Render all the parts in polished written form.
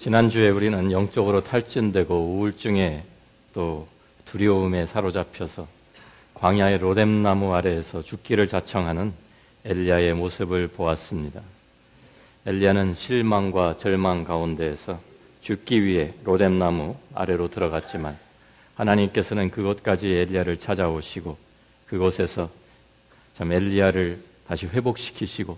지난주에 우리는 영적으로 탈진되고 우울증에 또 두려움에 사로잡혀서 광야의 로뎀나무 아래에서 죽기를 자청하는 엘리야의 모습을 보았습니다. 엘리야는 실망과 절망 가운데에서 죽기 위해 로뎀나무 아래로 들어갔지만 하나님께서는 그곳까지 엘리야를 찾아오시고 그곳에서 참 엘리야를 다시 회복시키시고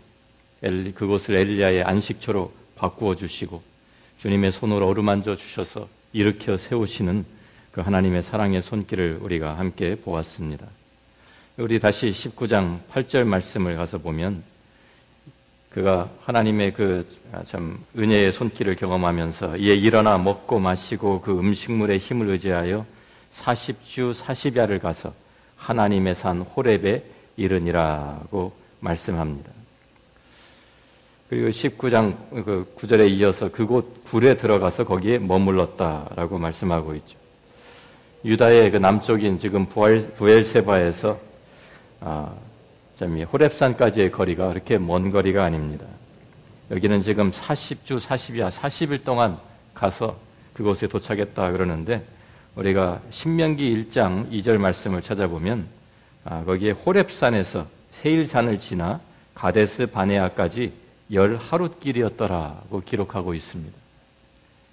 그곳을 엘리야의 안식처로 바꾸어 주시고 주님의 손으로 어루만져 주셔서 일으켜 세우시는 그 하나님의 사랑의 손길을 우리가 함께 보았습니다. 우리 다시 19장 8절 말씀을 가서 보면 그가 하나님의 그 참 은혜의 손길을 경험하면서 이에 일어나 먹고 마시고 그 음식물의 힘을 의지하여 40주 40야를 가서 하나님의 산 호렙에 이르니라고 말씀합니다. 그리고 19장 그 9절에 이어서 그곳 굴에 들어가서 거기에 머물렀다라고 말씀하고 있죠. 유다의 그 남쪽인 지금 부엘세바에서 호렙산까지의 거리가 그렇게 먼 거리가 아닙니다. 여기는 지금 40주 40야 40일 동안 가서 그곳에 도착했다 그러는데 우리가 신명기 1장 2절 말씀을 찾아보면 거기에 호렙산에서 세일산을 지나 가데스 바네아까지 10하룻길이었더라고 기록하고 있습니다.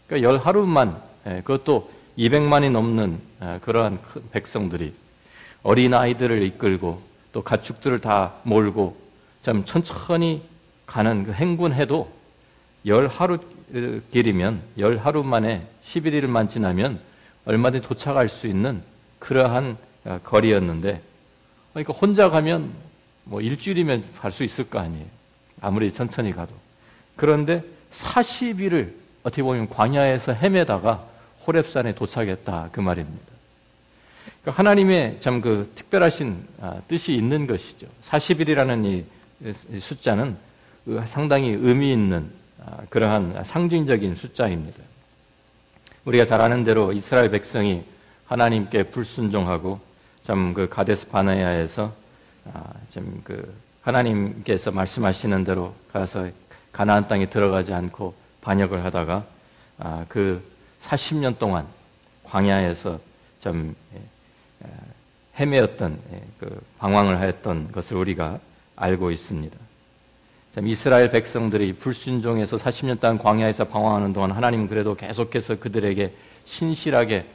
그러니까 10하루만 그것도 200만이 넘는 그러한 백성들이 어린아이들을 이끌고 또 가축들을 다 몰고 참 천천히 가는 그 행군해도 10하루 길이면 10하루 만에 11일만 지나면 얼마든지 도착할 수 있는 그러한 거리였는데 그러니까 혼자 가면 뭐 일주일이면 갈 수 있을 거 아니에요. 아무리 천천히 가도. 그런데 40일을 어떻게 보면 광야에서 헤매다가 호렙산에 도착했다 그 말입니다. 그러니까 하나님의 참 그 특별하신 뜻이 있는 것이죠. 40일이라는 이 숫자는 상당히 의미 있는 그러한 상징적인 숫자입니다. 우리가 잘 아는 대로 이스라엘 백성이 하나님께 불순종하고 참 그 가데스 바네아에서 좀 그 하나님께서 말씀하시는 대로 가서 가나안 땅에 들어가지 않고 반역을 하다가 그 40년 동안 광야에서 좀 헤매었던 그 방황을 하였던 것을 우리가 알고 있습니다. 참 이스라엘 백성들이 불순종해서 40년 동안 광야에서 방황하는 동안 하나님은 그래도 계속해서 그들에게 신실하게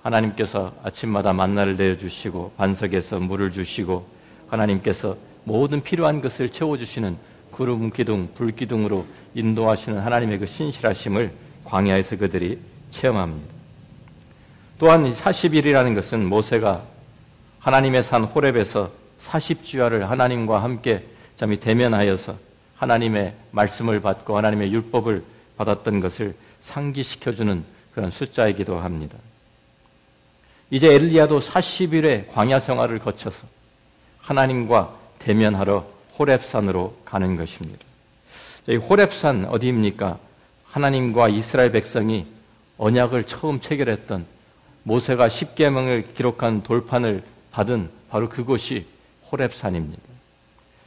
하나님께서 아침마다 만나를 내어주시고 반석에서 물을 주시고 하나님께서 모든 필요한 것을 채워주시는 구름 기둥, 불 기둥으로 인도하시는 하나님의 그 신실하심을 광야에서 그들이 체험합니다. 또한 40일이라는 것은 모세가 하나님의 산 호렙에서 40주야를 하나님과 함께 잠이 대면하여서 하나님의 말씀을 받고 하나님의 율법을 받았던 것을 상기시켜주는 그런 숫자이기도 합니다. 이제 엘리야도 40일의 광야 생활을 거쳐서 하나님과 대면하러 호렙산으로 가는 것입니다. 이 호렙산 어디입니까? 하나님과 이스라엘 백성이 언약을 처음 체결했던 모세가 십계명을 기록한 돌판을 받은 바로 그곳이 호렙산입니다.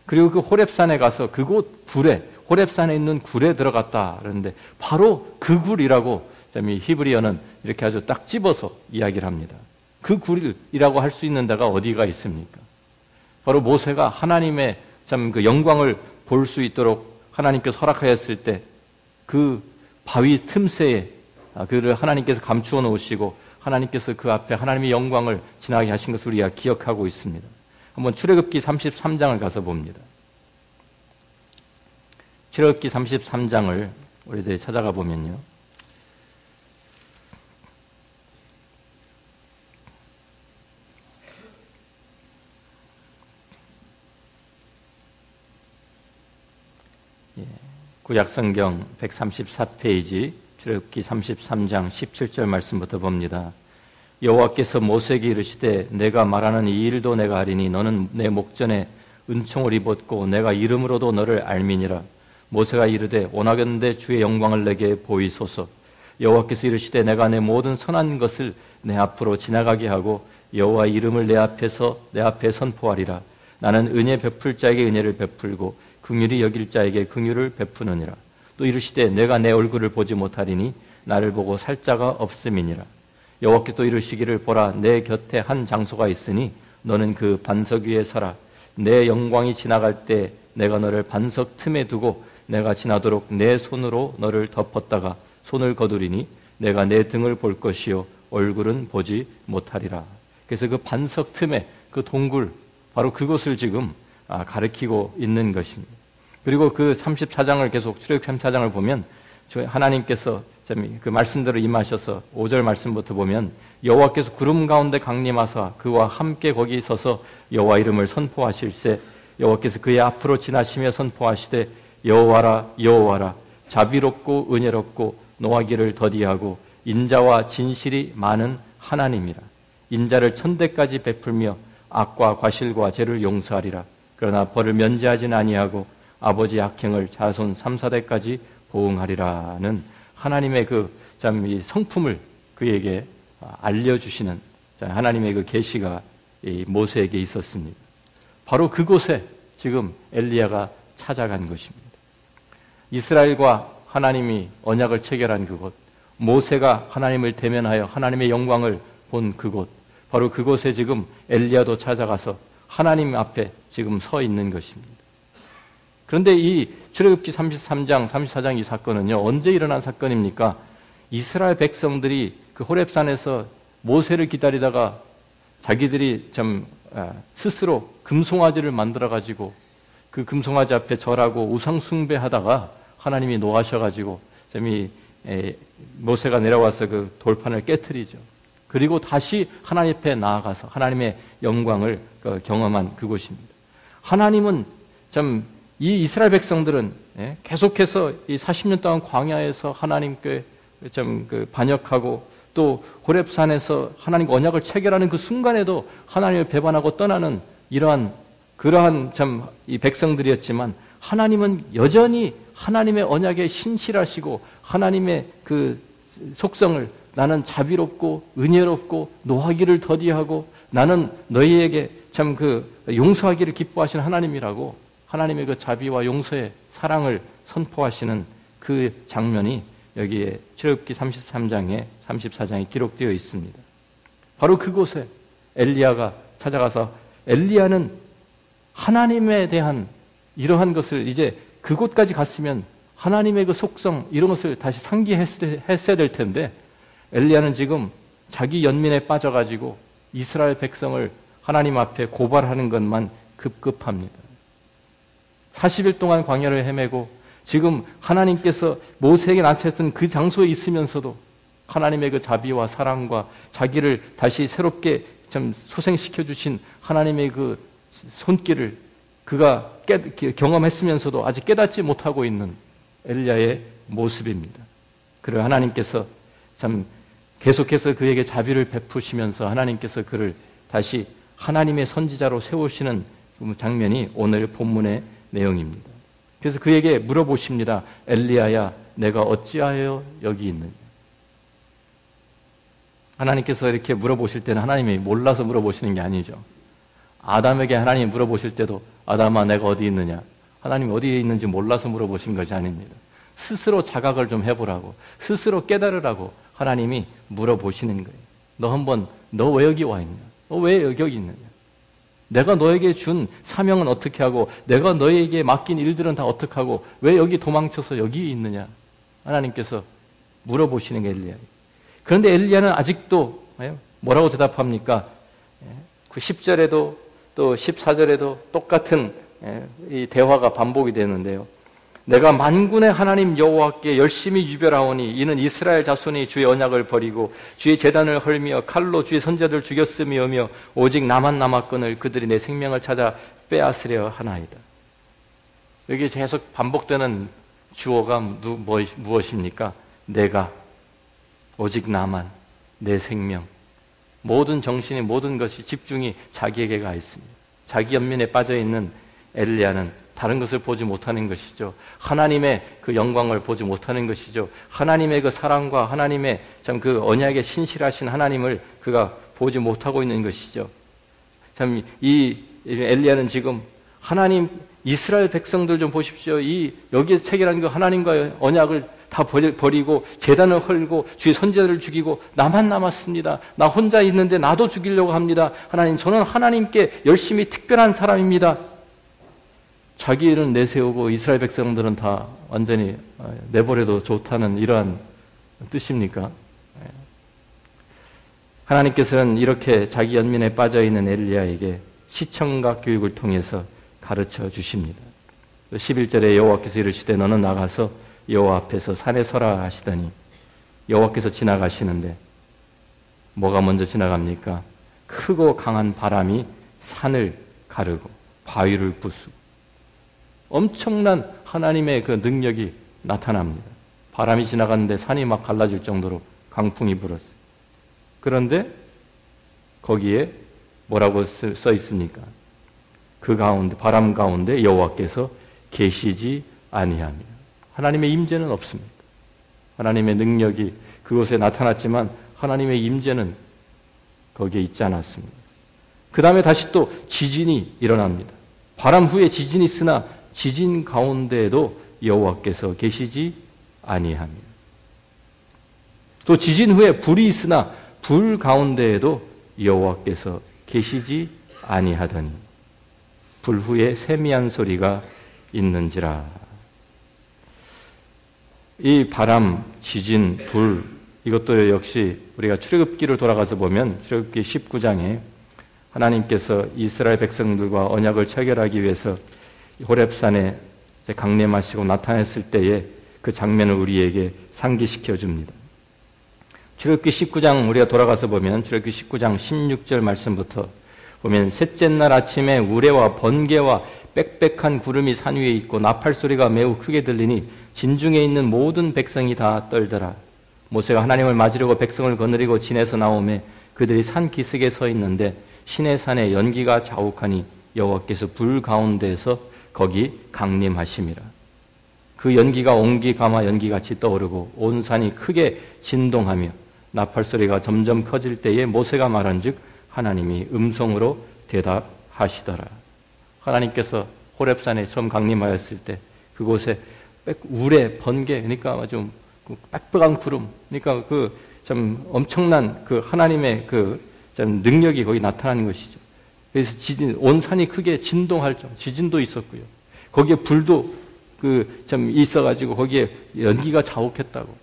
그리고 그 호렙산에 가서 그곳 굴에 호렙산에 있는 굴에 들어갔다 그러는데 바로 그 굴이라고 히브리어는 이렇게 아주 딱 집어서 이야기를 합니다. 그 굴이라고 할 수 있는 데가 어디가 있습니까? 바로 모세가 하나님의 참 그 영광을 볼 수 있도록 하나님께서 허락하였을 때 그 바위 틈새에 그를 하나님께서 감추어 놓으시고 하나님께서 그 앞에 하나님의 영광을 지나게 하신 것을 우리가 기억하고 있습니다. 한번 출애굽기 33장을 가서 봅니다. 출애굽기 33장을 우리들이 찾아가 보면요. 구약성경 134페이지 출애굽기 33장 17절 말씀부터 봅니다. 여호와께서 모세에게 이르시되 내가 말하는 이 일도 내가 하리니 너는 내 목전에 은총을 입었고 내가 이름으로도 너를 알미니라. 모세가 이르되 원하건대 주의 영광을 내게 보이소서. 여호와께서 이르시되 내가 내 모든 선한 것을 내 앞으로 지나가게 하고 여호와의 이름을 내 앞에 선포하리라. 나는 은혜 베풀 자에게 은혜를 베풀고 긍휼히 여길 자에게 긍휼을 베푸느니라. 또 또 이르시되 내가 내 얼굴을 보지 못하리니 나를 보고 살 자가 없음이니라. 여호와께서 또 이르시기를 보라 내 곁에 한 장소가 있으니 너는 그 반석 위에 서라. 내 영광이 지나갈 때 내가 너를 반석 틈에 두고 내가 지나도록 내 손으로 너를 덮었다가 손을 거두리니 내가 내 등을 볼 것이요 얼굴은 보지 못하리라. 그래서 그 반석 틈에 그 동굴 바로 그것을 지금 가리키고 있는 것입니다. 그리고 그 34장을 계속 출애굽기 34장을 보면 하나님께서 그 말씀대로 임하셔서 5절 말씀부터 보면 여호와께서 구름 가운데 강림하사 그와 함께 거기 서서 여호와 이름을 선포하실세 여호와께서 그의 앞으로 지나시며 선포하시되 여호와라 여호와라 자비롭고 은혜롭고 노하기를 더디하고 인자와 진실이 많은 하나님이라. 인자를 천대까지 베풀며 악과 과실과 죄를 용서하리라. 그러나 벌을 면제하지는 아니하고 아버지 악행을 자손 3, 4대까지 보응하리라는 하나님의 이 성품을 그에게 알려주시는 하나님의 그 계시가 모세에게 있었습니다. 바로 그곳에 지금 엘리야가 찾아간 것입니다. 이스라엘과 하나님이 언약을 체결한 그곳, 모세가 하나님을 대면하여 하나님의 영광을 본 그곳, 바로 그곳에 지금 엘리야도 찾아가서 하나님 앞에 지금 서 있는 것입니다. 그런데 이 출애굽기 33장, 34장 이 사건은요, 언제 일어난 사건입니까? 이스라엘 백성들이 그 호렙산에서 모세를 기다리다가 자기들이 스스로 금송아지를 만들어가지고 그 금송아지 앞에 절하고 우상 숭배하다가 하나님이 노하셔가지고 모세가 내려와서 그 돌판을 깨트리죠. 그리고 다시 하나님 앞에 나아가서 하나님의 영광을 경험한 그곳입니다. 하나님은 이 이스라엘 백성들은 계속해서 이 40년 동안 광야에서 하나님께 반역하고 또 호렙산에서 하나님과 언약을 체결하는 그 순간에도 하나님을 배반하고 떠나는 그러한 이 백성들이었지만 하나님은 여전히 하나님의 언약에 신실하시고 하나님의 그 속성을 나는 자비롭고 은혜롭고 노하기를 더디하고 나는 너희에게 용서하기를 기뻐하시는 하나님이라고 하나님의 그 자비와 용서의 사랑을 선포하시는 그 장면이 여기에 출애굽기 33장에 34장에 기록되어 있습니다. 바로 그곳에 엘리야가 찾아가서 엘리야는 하나님에 대한 이러한 것을 이제 그곳까지 갔으면 하나님의 그 속성 이런 것을 다시 상기했어야 될 텐데 엘리야는 지금 자기 연민에 빠져가지고 이스라엘 백성을 하나님 앞에 고발하는 것만 급급합니다. 40일 동안 광야를 헤매고 지금 하나님께서 모세에게 나타났던 그 장소에 있으면서도 하나님의 그 자비와 사랑과 자기를 다시 새롭게 소생시켜 주신 하나님의 그 손길을 그가 경험했으면서도 아직 깨닫지 못하고 있는 엘리야의 모습입니다. 그리고 하나님께서 계속해서 그에게 자비를 베푸시면서 하나님께서 그를 다시 하나님의 선지자로 세우시는 장면이 오늘 본문의 내용입니다. 그래서 그에게 물어보십니다. 엘리야야, 내가 어찌하여 여기 있느냐? 하나님께서 이렇게 물어보실 때는 하나님이 몰라서 물어보시는 게 아니죠. 아담에게 하나님이 물어보실 때도 아담아, 내가 어디 있느냐? 하나님이 어디에 있는지 몰라서 물어보신 것이 아닙니다. 스스로 자각을 좀 해보라고, 스스로 깨달으라고 하나님이 물어보시는 거예요. 너 왜 여기 와 있냐? 너 왜 여기 있느냐? 내가 너에게 준 사명은 어떻게 하고 내가 너에게 맡긴 일들은 다 어떻게 하고 왜 여기 도망쳐서 여기 있느냐? 하나님께서 물어보시는 게 엘리야예요. 그런데 엘리야는 아직도 뭐라고 대답합니까? 그 10절에도 또 14절에도 똑같은 이 대화가 반복이 되는데요. 내가 만군의 하나님 여호와께 열심히 유별하오니 이는 이스라엘 자손이 주의 언약을 버리고 주의 제단을 헐며 칼로 주의 선자들 죽였음이오며 오직 나만 남았거늘 그들이 내 생명을 찾아 빼앗으려 하나이다. 여기 계속 반복되는 주어가 무엇입니까? 내가, 오직 나만, 내 생명, 모든 정신이 모든 것이 집중이 자기에게 가 있습니다. 자기 연민에 빠져있는 엘리야는 다른 것을 보지 못하는 것이죠. 하나님의 그 영광을 보지 못하는 것이죠. 하나님의 그 사랑과 하나님의 그 언약에 신실하신 하나님을 그가 보지 못하고 있는 것이죠. 이 엘리야는 지금 하나님 이스라엘 백성들 좀 보십시오. 여기에 체결한 그 하나님과의 언약을 다 버리고 제단을 헐고 주의 선지자들을 죽이고 나만 남았습니다. 나 혼자 있는데 나도 죽이려고 합니다. 하나님, 저는 하나님께 열심히 특별한 사람입니다. 자기를 내세우고 이스라엘 백성들은 다 완전히 내버려도 좋다는 이러한 뜻입니까? 하나님께서는 이렇게 자기 연민에 빠져있는 엘리야에게 시청각 교육을 통해서 가르쳐 주십니다. 11절에 여호와께서 이르시되 너는 나가서 여호와 앞에서 산에 서라 하시더니 여호와께서 지나가시는데 뭐가 먼저 지나갑니까? 크고 강한 바람이 산을 가르고 바위를 부수고 엄청난 하나님의 그 능력이 나타납니다. 바람이 지나갔는데 산이 막 갈라질 정도로 강풍이 불었어요. 그런데 거기에 뭐라고 써 있습니까? 그 가운데, 바람 가운데 여호와께서 계시지 아니하며 하나님의 임재는 없습니다. 하나님의 능력이 그곳에 나타났지만 하나님의 임재는 거기에 있지 않았습니다. 그 다음에 다시 또 지진이 일어납니다. 바람 후에 지진이 있으나 지진 가운데에도 여호와께서 계시지 아니하며 또 지진 후에 불이 있으나 불 가운데에도 여호와께서 계시지 아니하더니 불 후에 세미한 소리가 있는지라. 이 바람, 지진, 불 이것도 역시 우리가 출애굽기를 돌아가서 보면 출애굽기 19장에 하나님께서 이스라엘 백성들과 언약을 체결하기 위해서 호렙산에 강림하시고 나타났을 때에 그 장면을 우리에게 상기시켜 줍니다. 출애굽기 19장 우리가 돌아가서 보면 출애굽기 19장 16절 말씀부터 보면 셋째 날 아침에 우레와 번개와 빽빽한 구름이 산 위에 있고 나팔 소리가 매우 크게 들리니 진중에 있는 모든 백성이 다 떨더라. 모세가 하나님을 맞으려고 백성을 거느리고 진에서 나오매 그들이 산 기슭에 서 있는데 시내산에 연기가 자욱하니 여호와께서 불 가운데에서 거기 강림하심이라. 그 연기가 옹기 가마 연기같이 떠오르고 온 산이 크게 진동하며 나팔 소리가 점점 커질 때에 모세가 말한즉 하나님이 음성으로 대답하시더라. 하나님께서 호렙산에 처음 강림하였을 때 그곳에 우레, 번개, 그러니까 좀 빽빽한 구름, 그러니까 그 좀 엄청난 그 하나님의 그 좀 능력이 거기 나타나는 것이죠. 그래서 지진, 온 산이 크게 진동할 정도, 지진도 있었고요. 거기에 불도 그 좀 있어가지고 거기에 연기가 자욱했다고.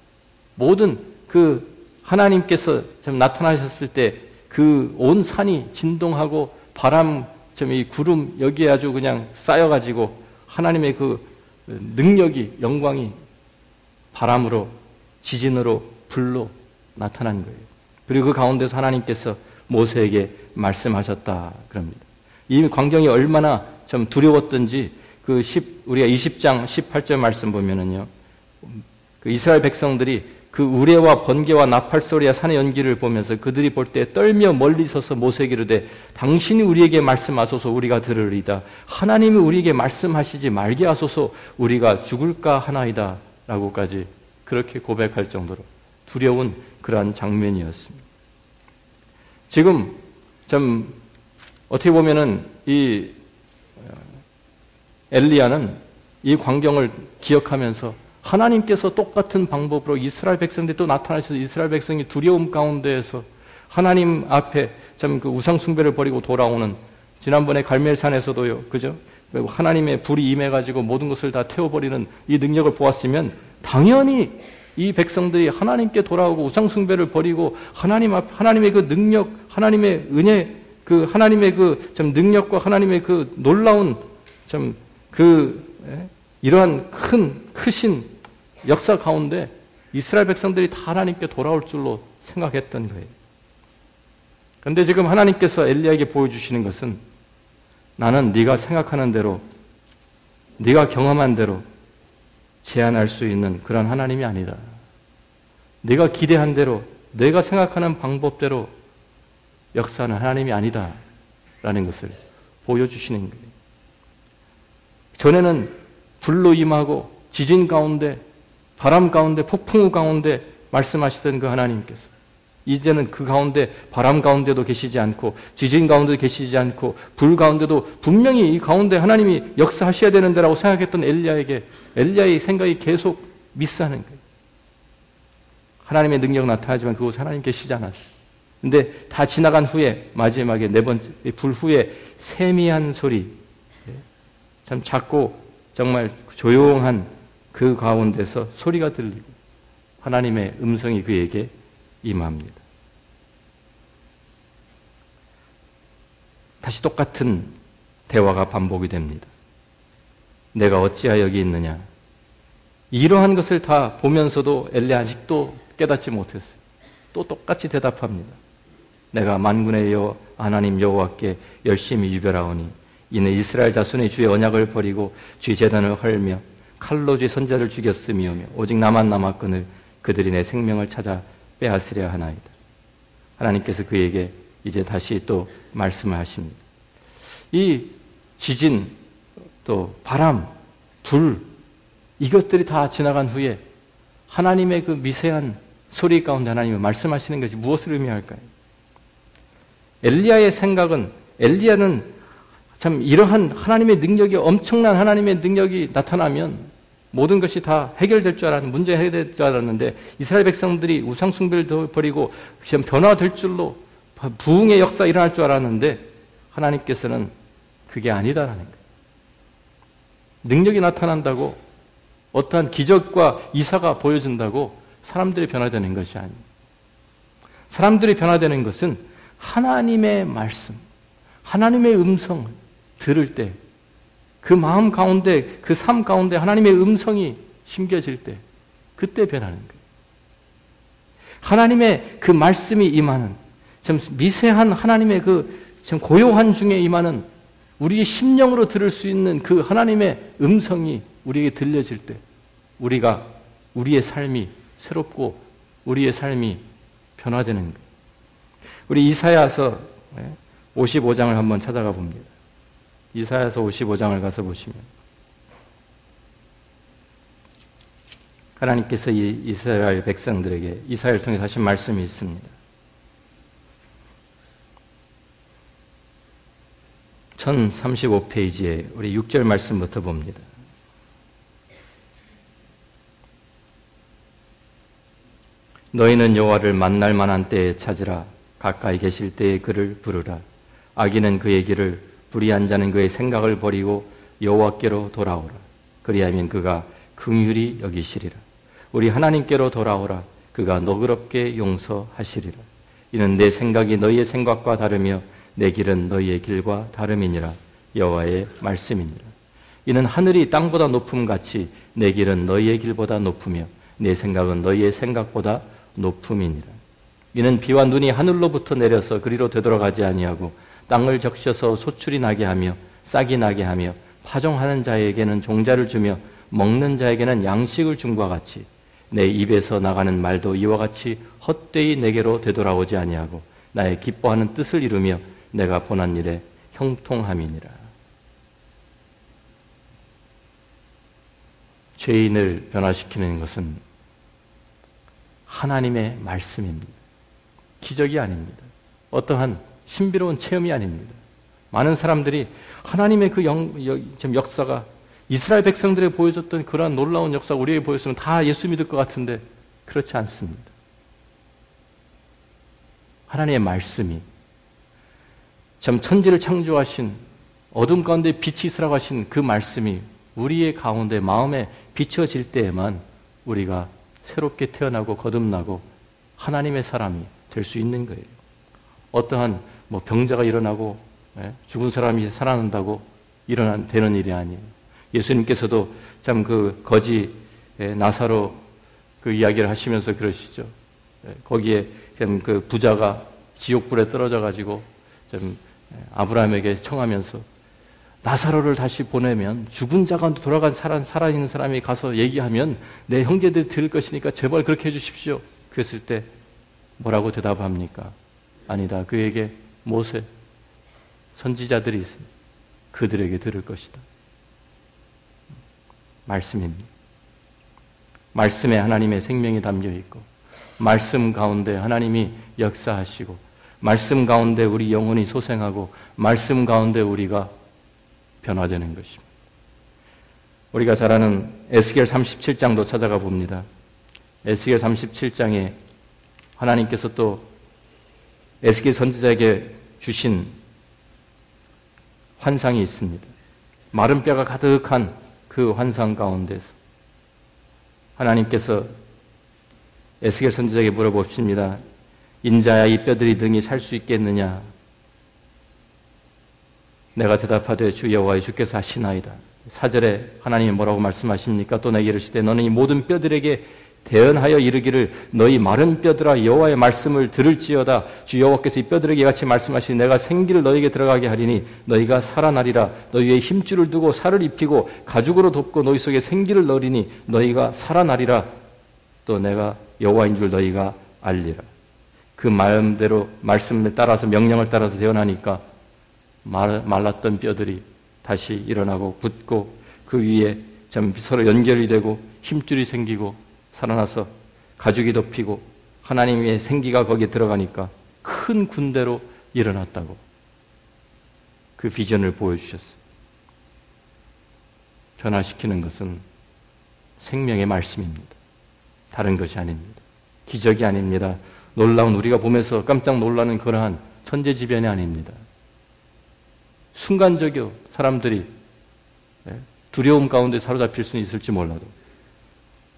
모든 그 하나님께서 좀 나타나셨을 때 그 온 산이 진동하고 바람, 좀 이 구름 여기에 아주 그냥 쌓여가지고 하나님의 그 능력이, 영광이 바람으로, 지진으로, 불로 나타난 거예요. 그리고 그 가운데서 하나님께서 모세에게 말씀하셨다 그럽니다. 이 광경이 얼마나 좀 두려웠던지 우리가 20장 18절 말씀 보면은요, 그 이스라엘 백성들이 그 우레와 번개와 나팔 소리와 산의 연기를 보면서 그들이 볼 때 떨며 멀리 서서 모세에게 이르되 당신이 우리에게 말씀하소서 우리가 들으리이다. 하나님이 우리에게 말씀하시지 말게 하소서 우리가 죽을까 하나이다 라고까지 그렇게 고백할 정도로 두려운 그러한 장면이었습니다. 지금 좀 어떻게 보면은 이 엘리야는 이 광경을 기억하면서 하나님께서 똑같은 방법으로 이스라엘 백성들이 또 나타나셔서 이스라엘 백성이 두려움 가운데에서 하나님 앞에 참 그 우상 숭배를 버리고 돌아오는, 지난번에 갈멜산에서도요, 그죠? 하나님의 불이 임해가지고 모든 것을 다 태워버리는 이 능력을 보았으면 당연히 이 백성들이 하나님께 돌아오고 우상 숭배를 버리고 하나님 앞, 하나님의 그 능력, 하나님의 은혜, 그 하나님의 그 참 능력과 하나님의 그 놀라운 참 이러한 크신 역사 가운데 이스라엘 백성들이 다 하나님께 돌아올 줄로 생각했던 거예요. 그런데 지금 하나님께서 엘리야에게 보여주시는 것은 나는 네가 생각하는 대로, 네가 경험한 대로 제한할 수 있는 그런 하나님이 아니다. 네가 기대한 대로, 네가 생각하는 방법대로 역사하는 하나님이 아니다 라는 것을 보여주시는 거예요. 전에는 불로 임하고 지진 가운데, 바람 가운데, 폭풍우 가운데 말씀하시던 그 하나님께서 이제는 그 가운데 바람 가운데도 계시지 않고 지진 가운데도 계시지 않고 불 가운데도 분명히 이 가운데 하나님이 역사하셔야 되는 데라고 생각했던 엘리야의 생각이 계속 미스하는 거예요. 하나님의 능력 나타나지만 그곳에 하나님 계시지 않았어요. 근데 다 지나간 후에 마지막에 네 번째 불 후에 세미한 소리, 참 작고 정말 조용한 그 가운데서 소리가 들리고 하나님의 음성이 그에게 임합니다. 다시 똑같은 대화가 반복이 됩니다. 내가 어찌하여 여기 있느냐. 이러한 것을 다 보면서도 엘리야 아직도 깨닫지 못했어요. 또 똑같이 대답합니다. 내가 만군의 하나님 여호와께 열심히 유별하오니 이는 이스라엘 자손의 주의 언약을 버리고 주의 제단을 헐며 칼로 주의 선자를 죽였음이오며 오직 나만 남았거늘 그들이 내 생명을 찾아 빼앗으려 하나이다. 하나님께서 그에게 이제 다시 또 말씀을 하십니다. 이 지진, 또 바람, 불 이것들이 다 지나간 후에 하나님의 그 미세한 소리 가운데 하나님이 말씀하시는 것이 무엇을 의미할까요? 엘리야의 생각은 엘리야는 참 이러한 하나님의 능력이 엄청난 하나님의 능력이 나타나면 모든 것이 다 해결될 줄 알았는데 문제 해결될 줄 알았는데 이스라엘 백성들이 우상 숭배를 버리고 변화될 줄로 부흥의 역사 일어날 줄 알았는데 하나님께서는 그게 아니다라는 거예요. 능력이 나타난다고 어떠한 기적과 이사가 보여진다고 사람들이 변화되는 것이 아닙니다. 사람들이 변화되는 것은 하나님의 말씀, 하나님의 음성을 들을 때 그 마음 가운데, 그 삶 가운데 하나님의 음성이 심겨질 때 그때 변하는 거예요. 하나님의 그 말씀이 임하는 참 미세한 하나님의 그 참 고요한 중에 임하는 우리의 심령으로 들을 수 있는 그 하나님의 음성이 우리에게 들려질 때 우리가 우리의 삶이 새롭고 우리의 삶이 변화되는 거예요. 우리 이사야서 55장을 한번 찾아가 봅니다. 이사야서 55장을 가서 보시면 하나님께서 이 이스라엘 백성들에게 이사야를 통해서 하신 말씀이 있습니다. 1035페이지에 우리 6절 말씀부터 봅니다. 너희는 여호와를 만날 만한 때에 찾으라. 가까이 계실 때에 그를 부르라. 악인은 그의 길을 불의한 자는 그의 생각을 버리고 여호와께로 돌아오라. 그리하면 그가 긍휼히 여기시리라. 우리 하나님께로 돌아오라. 그가 너그럽게 용서하시리라. 이는 내 생각이 너희의 생각과 다르며 내 길은 너희의 길과 다름이니라. 여호와의 말씀이니라. 이는 하늘이 땅보다 높음같이 내 길은 너희의 길보다 높으며 내 생각은 너희의 생각보다 높음이니라. 이는 비와 눈이 하늘로부터 내려서 그리로 되돌아가지 아니하고 땅을 적셔서 소출이 나게 하며 싹이 나게 하며 파종하는 자에게는 종자를 주며 먹는 자에게는 양식을 줌과 같이 내 입에서 나가는 말도 이와 같이 헛되이 내게로 되돌아오지 아니하고 나의 기뻐하는 뜻을 이루며 내가 본한 일에 형통함이니라. 죄인을 변화시키는 것은 하나님의 말씀입니다. 기적이 아닙니다. 어떠한 신비로운 체험이 아닙니다. 많은 사람들이 하나님의 그 역사가 이스라엘 백성들에 보여줬던 그러한 놀라운 역사 우리에게 보였으면 다 예수 믿을 것 같은데 그렇지 않습니다. 하나님의 말씀이 참 천지를 창조하신 어둠 가운데 빛이 있으라고 하신 그 말씀이 우리의 가운데 마음에 비춰질 때에만 우리가 새롭게 태어나고 거듭나고 하나님의 사람이 될 수 있는 거예요. 어떠한 병자가 일어나고 죽은 사람이 살아난다고 되는 일이 아니에요. 예수님께서도 참 그 거지 나사로 그 이야기를 하시면서 그러시죠. 거기에 그 부자가 지옥불에 떨어져 가지고 좀 아브라함에게 청하면서 나사로를 다시 보내면 죽은 자가 돌아간 살아있는 사람이 가서 얘기하면 내 형제들이 들을 것이니까 제발 그렇게 해주십시오. 그랬을 때 뭐라고 대답합니까? 아니다. 그에게 모세, 선지자들이 있습니다. 그들에게 들을 것이다. 말씀입니다. 말씀에 하나님의 생명이 담겨 있고 말씀 가운데 하나님이 역사하시고 말씀 가운데 우리 영혼이 소생하고 말씀 가운데 우리가 변화되는 것입니다. 우리가 잘 아는 에스겔 37장도 찾아가 봅니다. 에스겔 37장에 하나님께서 또 에스겔 선지자에게 주신 환상이 있습니다. 마른 뼈가 가득한 그 환상 가운데서 하나님께서 에스겔 선지자에게 물어보십니다. 인자야, 이 뼈들이 능히 살 수 있겠느냐? 내가 대답하되 주 여호와의 주께서 하시나이다. 4절에 하나님이 뭐라고 말씀하십니까? 또 내게 이르시되 너는 이 모든 뼈들에게 대언하여 이르기를 너희 마른 뼈들아 여호와의 말씀을 들을지어다. 주 여호와께서 이 뼈들에게 같이 말씀하시니 내가 생기를 너희에게 들어가게 하리니 너희가 살아나리라. 너희 위에 힘줄을 두고 살을 입히고 가죽으로 덮고 너희 속에 생기를 넣으리니 너희가 살아나리라. 또 내가 여호와인 줄 너희가 알리라. 그 마음대로 말씀을 따라서 명령을 따라서 대언하니까 말랐던 뼈들이 다시 일어나고 붙고 그 위에 서로 연결이 되고 힘줄이 생기고 살아나서 가죽이 덮이고 하나님의 생기가 거기에 들어가니까 큰 군대로 일어났다고 그 비전을 보여주셨어요. 변화시키는 것은 생명의 말씀입니다. 다른 것이 아닙니다. 기적이 아닙니다. 놀라운 우리가 보면서 깜짝 놀라는 그러한 천재지변이 아닙니다. 순간적이요. 사람들이 두려움 가운데 사로잡힐 수는 있을지 몰라도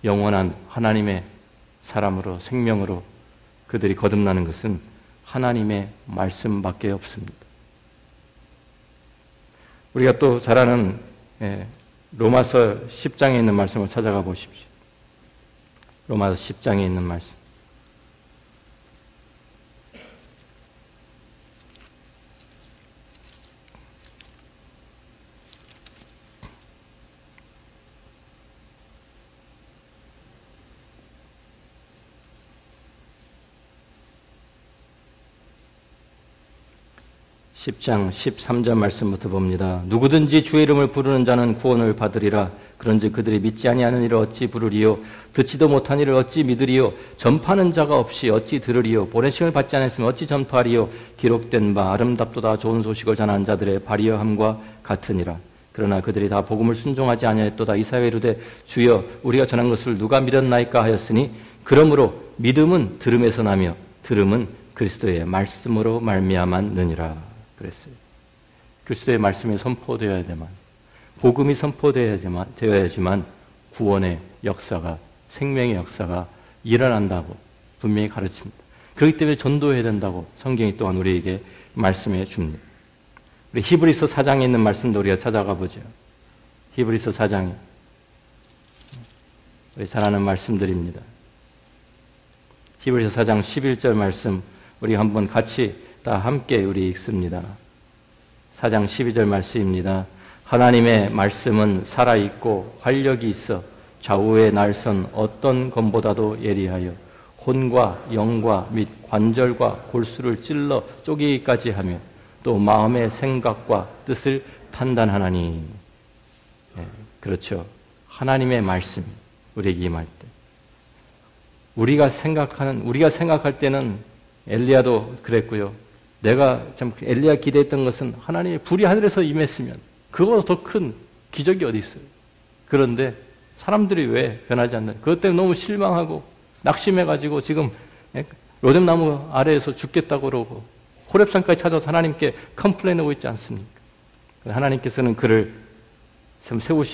영원한 하나님의 사람으로 생명으로 그들이 거듭나는 것은 하나님의 말씀밖에 없습니다. 우리가 또 잘 아는 로마서 10장에 있는 말씀을 찾아가 보십시오. 로마서 10장에 있는 말씀. 10장 13절 말씀부터 봅니다. 누구든지 주의 이름을 부르는 자는 구원을 받으리라. 그런즉 그들이 믿지 아니하는 이를 어찌 부르리요? 듣지도 못한 이를 어찌 믿으리요? 전파하는 자가 없이 어찌 들으리요? 보내심을 받지 않았으면 어찌 전파하리요? 기록된 바 아름답도다 좋은 소식을 전하는 자들의 발이여함과 같으니라. 그러나 그들이 다 복음을 순종하지 아니하였도다. 이사야 이르되 주여 우리가 전한 것을 누가 믿었나이까 하였으니 그러므로 믿음은 들음에서 나며 들음은 그리스도의 말씀으로 말미암았느니라. 그랬어요. 그리스도의 말씀이 선포되어야지만 복음이 선포되어야지만 구원의 역사가 생명의 역사가 일어난다고 분명히 가르칩니다. 그렇기 때문에 전도해야 된다고 성경이 또한 우리에게 말씀해 줍니다. 우리 히브리서 4장에 있는 말씀도 우리가 찾아가 보죠. 히브리서 4장에 우리 잘 아는 말씀들입니다. 히브리서 4장 11절 말씀 우리 한번 같이 다 함께 우리 읽습니다. 4장 12절 말씀입니다. 하나님의 말씀은 살아있고 활력이 있어 좌우의 날선 어떤 검보다도 예리하여 혼과 영과 및 관절과 골수를 찔러 쪼개기까지 하며 또 마음의 생각과 뜻을 판단하나니. 그렇죠. 하나님의 말씀이 우리에게 임할 때 우리가 생각할 때는 엘리야도 그랬고요. 내가 참 엘리야 기대했던 것은 하나님의 불이 하늘에서 임했으면 그거보다 더 큰 기적이 어디 있어요. 그런데 사람들이 왜 변하지 않나? 그것 때문에 너무 실망하고 낙심해가지고 지금 로뎀나무 아래에서 죽겠다고 그러고 호렙산까지 찾아서 하나님께 컴플레인하고 있지 않습니까? 하나님께서는 그를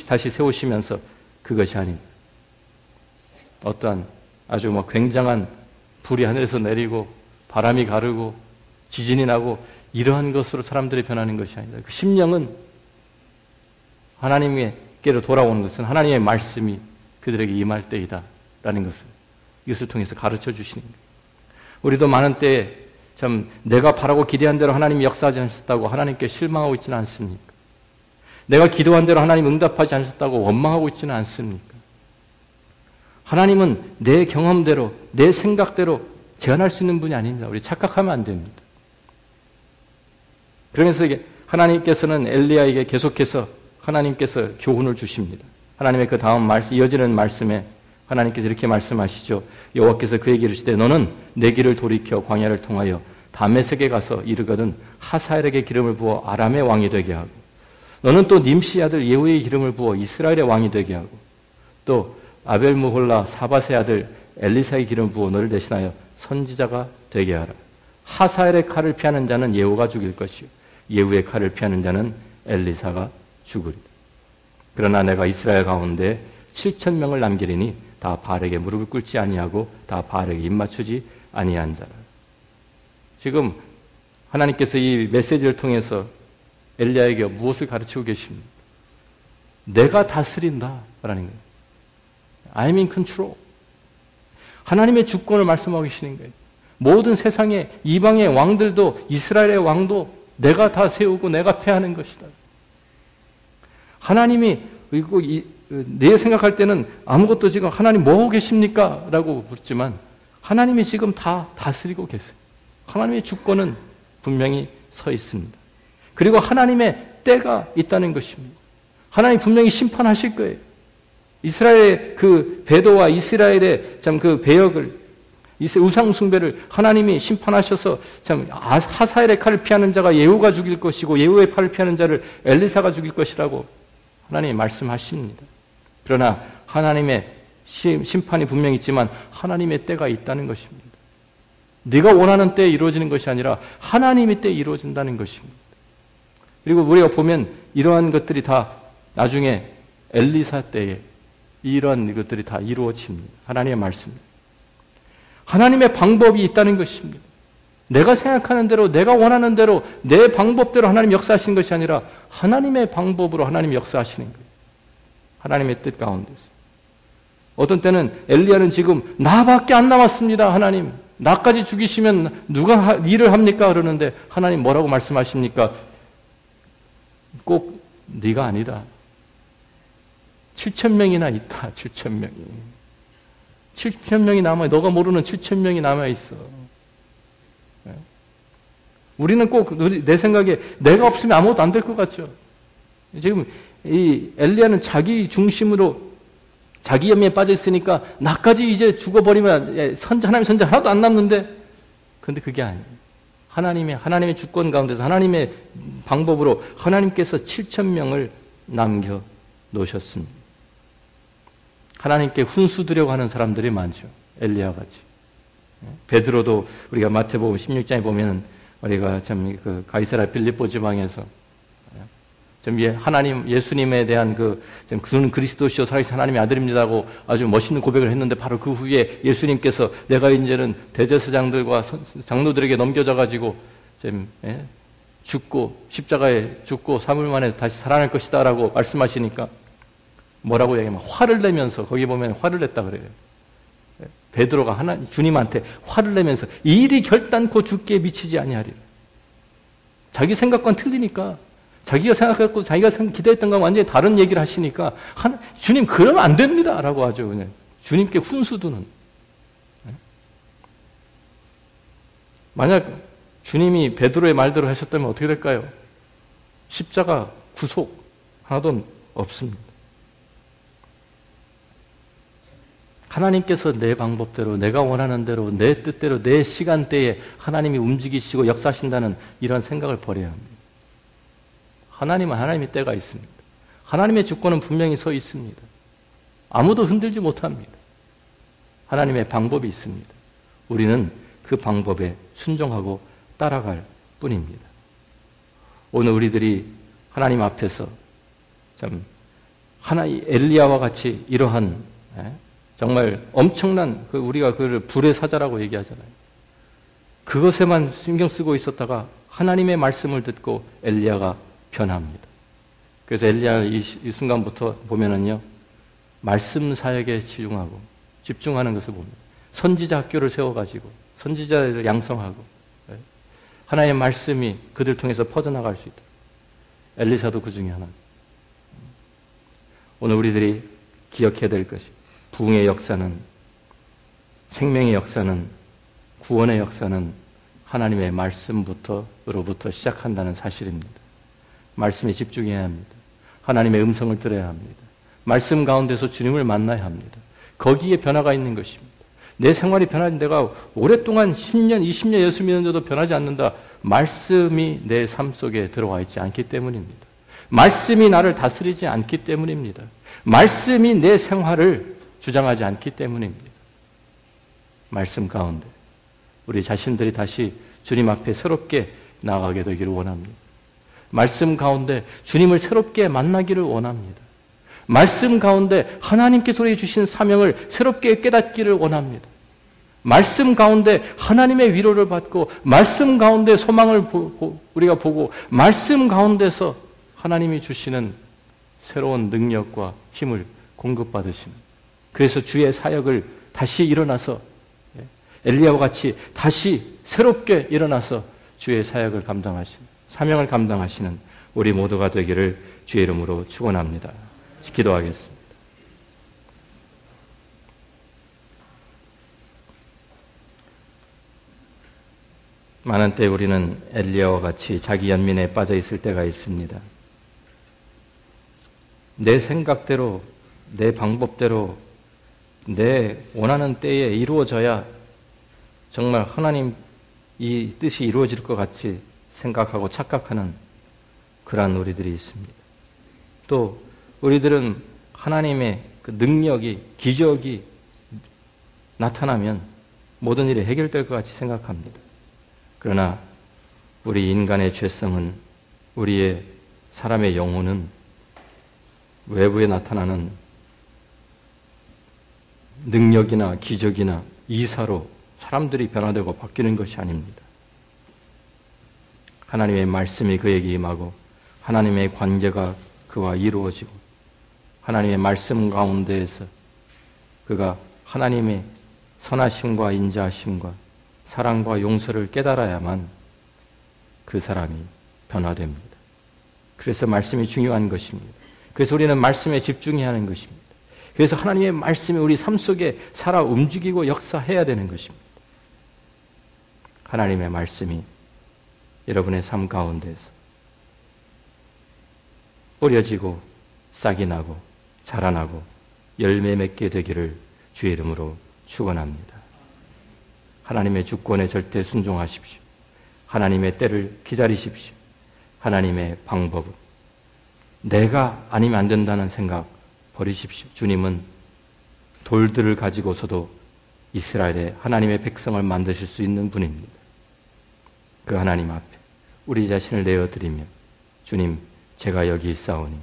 다시 세우시면서 그것이 아닙니다. 어떠한 아주 굉장한 불이 하늘에서 내리고 바람이 가르고 지진이 나고 이러한 것으로 사람들이 변하는 것이 아니다. 그 심령은 하나님께로 돌아오는 것은 하나님의 말씀이 그들에게 임할 때이다 라는 것을 이것을 통해서 가르쳐 주시는 거예요. 우리도 많은 때에 참 내가 바라고 기대한 대로 하나님이 역사하지 않으셨다고 하나님께 실망하고 있지는 않습니까? 내가 기도한 대로 하나님 응답하지 않으셨다고 원망하고 있지는 않습니까? 하나님은 내 경험대로 내 생각대로 제한할 수 있는 분이 아닙니다. 우리 착각하면 안 됩니다. 그러면서 이게 하나님께서는 엘리야에게 계속해서 하나님께서 교훈을 주십니다. 하나님의 그 다음 말씀, 이어지는 말씀에 하나님께서 이렇게 말씀하시죠. 여호와께서 그에게 이르시되 너는 내 길을 돌이켜 광야를 통하여 다메섹에 가서 이르거든 하사엘에게 기름을 부어 아람의 왕이 되게 하고 너는 또 님시 아들 예후의 기름을 부어 이스라엘의 왕이 되게 하고 또 아벨무홀라 사밧의 아들 엘리사의 기름을 부어 너를 대신하여 선지자가 되게 하라. 하사엘의 칼을 피하는 자는 예후가 죽일 것이요 예후의 칼을 피하는 자는 엘리사가 죽으리라. 그러나 내가 이스라엘 가운데 7,000명을 남기리니 다 바알에게 무릎을 꿇지 아니하고 다 바알에게 입맞추지 아니한 자라. 지금 하나님께서 이 메시지를 통해서 엘리야에게 무엇을 가르치고 계십니까? 내가 다스린다 라는 거예요. I'm in control. 하나님의 주권을 말씀하고 계시는 거예요. 모든 세상의 이방의 왕들도 이스라엘의 왕도 내가 다 세우고 내가 패하는 것이다. 하나님이 내 생각할 때는 아무것도 지금 하나님 뭐 하고 계십니까? 라고 묻지만 하나님이 지금 다 다스리고 계세요. 하나님의 주권은 분명히 서 있습니다. 그리고 하나님의 때가 있다는 것입니다. 하나님 분명히 심판하실 거예요. 이스라엘의 그 배도와 이스라엘의 참 그 배역을 우상 숭배를 하나님이 심판하셔서 참 하사엘의 칼을 피하는 자가 예후가 죽일 것이고 예후의 칼을 피하는 자를 엘리사가 죽일 것이라고 하나님이 말씀하십니다. 그러나 하나님의 심판이 분명히 있지만 하나님의 때가 있다는 것입니다. 네가 원하는 때에 이루어지는 것이 아니라 하나님의 때에 이루어진다는 것입니다. 그리고 우리가 보면 이러한 것들이 다 나중에 엘리사 때에 이러한 것들이 다 이루어집니다. 하나님의 말씀입니다. 하나님의 방법이 있다는 것입니다. 내가 생각하는 대로 내가 원하는 대로 내 방법대로 하나님 역사하시는 것이 아니라 하나님의 방법으로 하나님 역사하시는 거예요. 하나님의 뜻 가운데서. 어떤 때는 엘리야는 지금 나밖에 안 남았습니다. 하나님. 나까지 죽이시면 누가 일을 합니까? 그러는데 하나님 뭐라고 말씀하십니까? 꼭 네가 아니다. 7,000명이나 있다. 7,000명이. 7,000명이 남아. 너가 모르는 7,000명이 남아 있어. 우리는 꼭 내 생각에 내가 없으면 아무것도 안 될 것 같죠. 지금 이 엘리야는 자기 중심으로 자기 염려에 빠져 있으니까 나까지 이제 죽어버리면 하나님 선자 하나도 안 남는데, 그런데 그게 아니에요. 하나님의 주권 가운데서 하나님의 방법으로 하나님께서 7,000명을 남겨 놓으셨습니다. 하나님께 훈수두려고 하는 사람들이 많죠. 엘리야 같이. 베드로도 우리가 마태복음 16장에 보면 우리가 참 그 가이사랴 빌립보 지방에서 좀 하나님 예수님에 대한 그는 그리스도시요 살아계신 하나님의 아들입니다고 아주 멋있는 고백을 했는데 바로 그 후에 예수님께서 내가 이제는 대제사장들과 장로들에게 넘겨져 가지고 좀 죽고 십자가에 죽고 3일 만에 다시 살아날 것이다라고 말씀하시니까 뭐라고 얘기하면 화를 내면서, 거기 보면 화를 냈다 그래요. 베드로가 주님한테 화를 내면서 일이 결단코 죽기에 미치지 아니하리라. 자기 생각과는 틀리니까, 자기가 생각했고 자기가 기대했던 것과 완전히 다른 얘기를 하시니까 주님 그러면 안 됩니다 라고 아주 그냥 주님께 훈수두는. 만약 주님이 베드로의 말대로 하셨다면 어떻게 될까요? 십자가 구속 하나도 없습니다. 하나님께서 내 방법대로, 내가 원하는 대로, 내 뜻대로, 내 시간대에 하나님이 움직이시고 역사하신다는 이런 생각을 버려야 합니다. 하나님은 하나님의 때가 있습니다. 하나님의 주권은 분명히 서 있습니다. 아무도 흔들지 못합니다. 하나님의 방법이 있습니다. 우리는 그 방법에 순종하고 따라갈 뿐입니다. 오늘 우리들이 하나님 앞에서 참 엘리야와 같이 이러한 정말 엄청난 우리가 그를 불의 사자라고 얘기하잖아요. 그것에만 신경 쓰고 있었다가 하나님의 말씀을 듣고 엘리야가 변합니다. 그래서 엘리야 이 순간부터 보면은요, 말씀 사역에 집중하는 것을 봅니다. 선지자 학교를 세워가지고 선지자를 양성하고 하나님의 말씀이 그들 통해서 퍼져나갈 수 있다. 엘리사도 그 중에 하나. 오늘 우리들이 기억해야 될 것이, 부흥의 역사는, 생명의 역사는, 구원의 역사는 하나님의 말씀으로부터 시작한다는 사실입니다. 말씀에 집중해야 합니다. 하나님의 음성을 들어야 합니다. 말씀 가운데서 주님을 만나야 합니다. 거기에 변화가 있는 것입니다. 내 생활이 변하지 내가 오랫동안 10년, 20년, 60년 정도 변하지 않는다. 말씀이 내 삶 속에 들어와 있지 않기 때문입니다. 말씀이 나를 다스리지 않기 때문입니다. 말씀이 내 생활을 주장하지 않기 때문입니다. 말씀 가운데 우리 자신들이 다시 주님 앞에 새롭게 나아가게 되기를 원합니다. 말씀 가운데 주님을 새롭게 만나기를 원합니다. 말씀 가운데 하나님께서 우리에게 주신 사명을 새롭게 깨닫기를 원합니다. 말씀 가운데 하나님의 위로를 받고 말씀 가운데 소망을 우리가 보고 말씀 가운데서 하나님이 주시는 새로운 능력과 힘을 공급받으시는, 그래서 주의 사역을 다시 일어나서 엘리야와 같이 다시 새롭게 일어나서 주의 사역을 감당하시는, 사명을 감당하시는 우리 모두가 되기를 주의 이름으로 축원합니다. 기도하겠습니다. 많은 때 우리는 엘리야와 같이 자기 연민에 빠져 있을 때가 있습니다. 내 생각대로, 내 방법대로, 내 원하는 때에 이루어져야 정말 하나님 이 뜻이 이루어질 것 같이 생각하고 착각하는 그러한 우리들이 있습니다. 또 우리들은 하나님의 그 능력이, 기적이 나타나면 모든 일이 해결될 것 같이 생각합니다. 그러나 우리 인간의 죄성은, 우리의 사람의 영혼은 외부에 나타나는 능력이나 기적이나 이사로 사람들이 변화되고 바뀌는 것이 아닙니다. 하나님의 말씀이 그에게 임하고 하나님의 관계가 그와 이루어지고 하나님의 말씀 가운데에서 그가 하나님의 선하심과 인자하심과 사랑과 용서를 깨달아야만 그 사람이 변화됩니다. 그래서 말씀이 중요한 것입니다. 그래서 우리는 말씀에 집중해야 하는 것입니다. 그래서 하나님의 말씀이 우리 삶 속에 살아 움직이고 역사해야 되는 것입니다. 하나님의 말씀이 여러분의 삶 가운데서 뿌려지고 싹이 나고 자라나고 열매 맺게 되기를 주의 이름으로 축원합니다. 하나님의 주권에 절대 순종하십시오. 하나님의 때를 기다리십시오. 하나님의 방법은 내가 아니면 안 된다는 생각 버리십시오. 주님은 돌들을 가지고서도 이스라엘의 하나님의 백성을 만드실 수 있는 분입니다. 그 하나님 앞에 우리 자신을 내어드리며 주님, 제가 여기 있사오니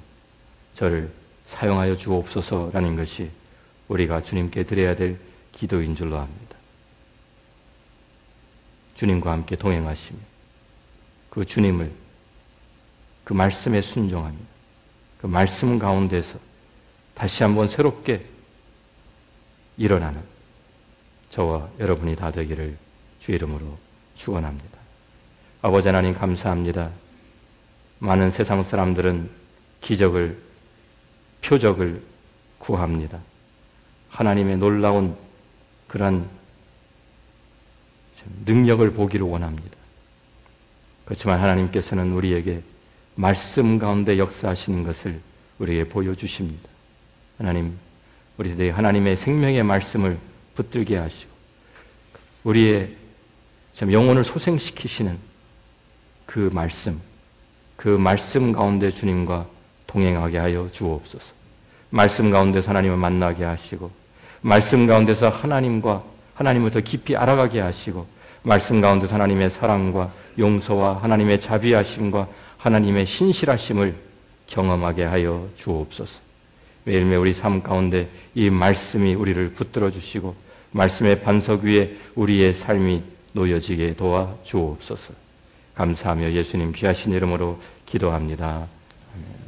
저를 사용하여 주옵소서라는 것이 우리가 주님께 드려야 될 기도인 줄로 압니다. 주님과 함께 동행하시며 그 주님을, 그 말씀에 순종하며 그 말씀 가운데서 다시 한번 새롭게 일어나는 저와 여러분이 다 되기를 주의 이름으로 축원합니다. 아버지 하나님 감사합니다. 많은 세상 사람들은 기적을, 표적을 구합니다. 하나님의 놀라운 그런 능력을 보기를 원합니다. 그렇지만 하나님께서는 우리에게 말씀 가운데 역사하시는 것을 우리에게 보여주십니다. 하나님, 우리들의 하나님의 생명의 말씀을 붙들게 하시고 우리의 영혼을 소생시키시는 그 말씀 가운데 주님과 동행하게 하여 주옵소서. 말씀 가운데서 하나님을 만나게 하시고 말씀 가운데서 하나님을 더 깊이 알아가게 하시고 말씀 가운데서 하나님의 사랑과 용서와 하나님의 자비하심과 하나님의 신실하심을 경험하게 하여 주옵소서. 매일매일 우리 삶 가운데 이 말씀이 우리를 붙들어 주시고 말씀의 반석 위에 우리의 삶이 놓여지게 도와 주옵소서. 감사하며 예수님 귀하신 이름으로 기도합니다. 아멘.